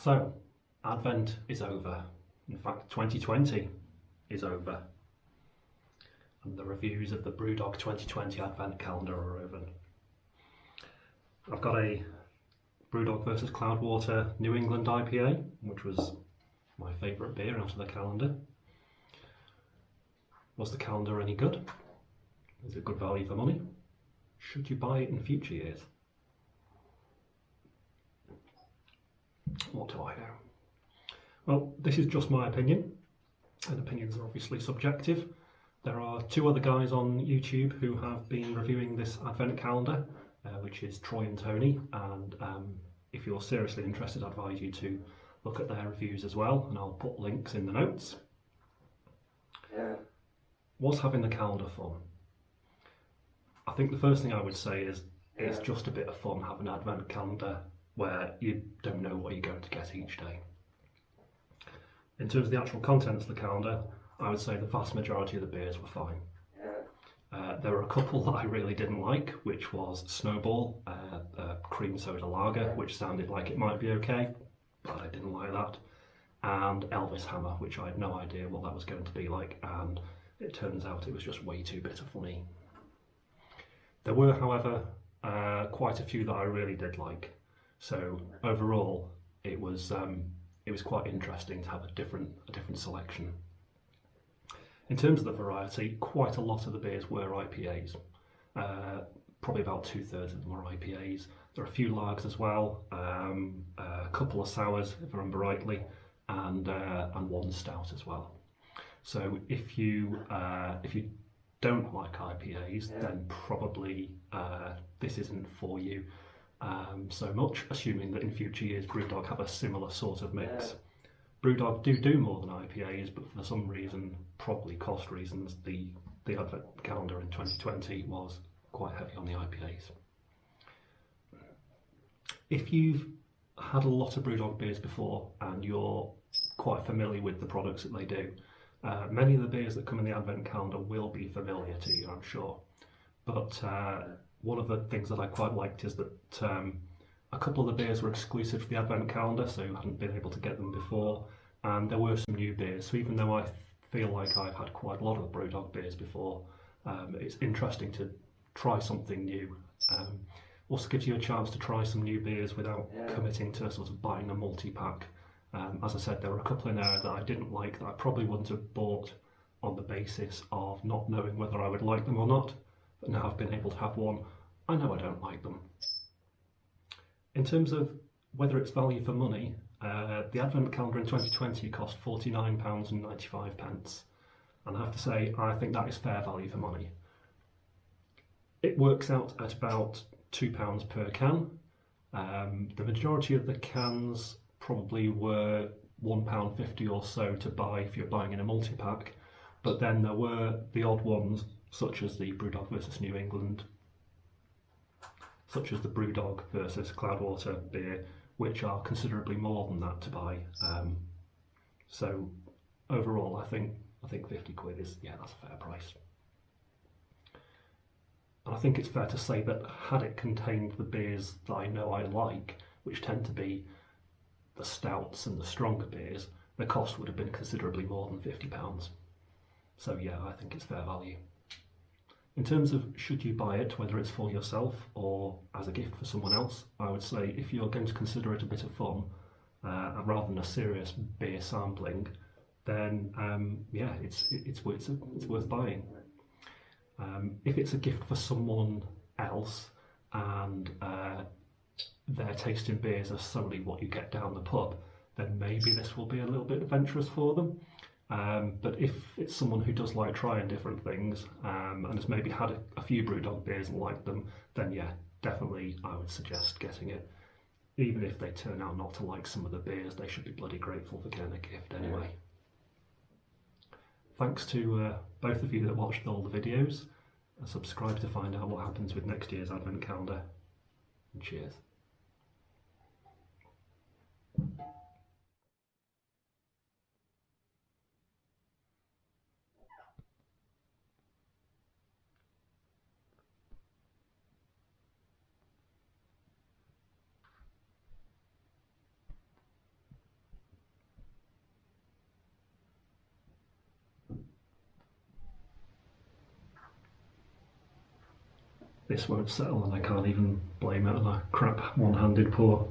So, Advent is over. In fact, 2020 is over. And the reviews of the Brewdog 2020 Advent calendar are over. I've got a Brewdog versus Cloudwater New England IPA, which was my favourite beer out of the calendar. Was the calendar any good? Is it good value for money? Should you buy it in future years? What do I know? Well, this is just my opinion, and opinions are obviously subjective. There are two other guys on YouTube who have been reviewing this advent calendar, which is Troy and Tony, and if you're seriously interested, I'd advise you to look at their reviews as well, and I'll put links in the notes. Was having the calendar fun? I think the first thing I would say is it's just a bit of fun having an advent calendar where you don't know what you're going to get each day. In terms of the actual contents of the calendar, I would say the vast majority of the beers were fine. There were a couple that I really didn't like, which was Snowball, a cream soda lager, which sounded like it might be okay, but I didn't like that, and Elvis Hammer, which I had no idea what that was going to be like, and it turns out it was just way too bitter for me. There were, however, quite a few that I really did like. So overall, it was quite interesting to have a different selection. In terms of the variety, quite a lot of the beers were IPAs. Probably about 2/3 of them were IPAs. There are a few lagers as well, a couple of sours, if I remember rightly, and one stout as well. So if you don't like IPAs, then probably this isn't for you so much, assuming that in future years Brewdog have a similar sort of mix. Brewdog do more than IPAs, but for some reason, probably cost reasons, the advent calendar in 2020 was quite heavy on the IPAs. If you've had a lot of Brewdog beers before and you're quite familiar with the products that they do, many of the beers that come in the advent calendar will be familiar to you, I'm sure. But one of the things that I quite liked is that a couple of the beers were exclusive to the advent calendar, so you hadn't been able to get them before, and there were some new beers. So even though I feel like I've had quite a lot of Brewdog beers before, it's interesting to try something new. Also gives you a chance to try some new beers without committing to sort of buying a multi-pack. As I said, there were a couple in there that I didn't like that I probably wouldn't have bought on the basis of not knowing whether I would like them or not, but now I've been able to have one, I know I don't like them. In terms of whether it's value for money, the advent calendar in 2020 cost £49.95, and I have to say I think that is fair value for money. It works out at about £2 per can. The majority of the cans probably were £1.50 or so to buy if you're buying in a multi-pack, but then there were the odd ones, such as the Brewdog versus New England, such as the Brewdog versus Cloudwater beer, which are considerably more than that to buy. So overall, I think 50 quid is, that's a fair price. And I think it's fair to say that had it contained the beers that I know I like, which tend to be the stouts and the stronger beers, the cost would have been considerably more than £50. So yeah, I think it's fair value. In terms of should you buy it, whether it's for yourself or as a gift for someone else, I would say if you're going to consider it a bit of fun, rather than a serious beer sampling, then it's worth buying. If it's a gift for someone else and their taste in beers are solely what you get down the pub, then maybe this will be a little bit adventurous for them. But if it's someone who does like trying different things and has maybe had a few Brewdog beers and liked them, then yeah, definitely I would suggest getting it. Even if they turn out not to like some of the beers, they should be bloody grateful for getting a gift anyway. Thanks to both of you that watched all the videos. Subscribe to find out what happens with next year's advent calendar. And cheers. this won't settle, and I can't even blame it on a crap one-handed pour.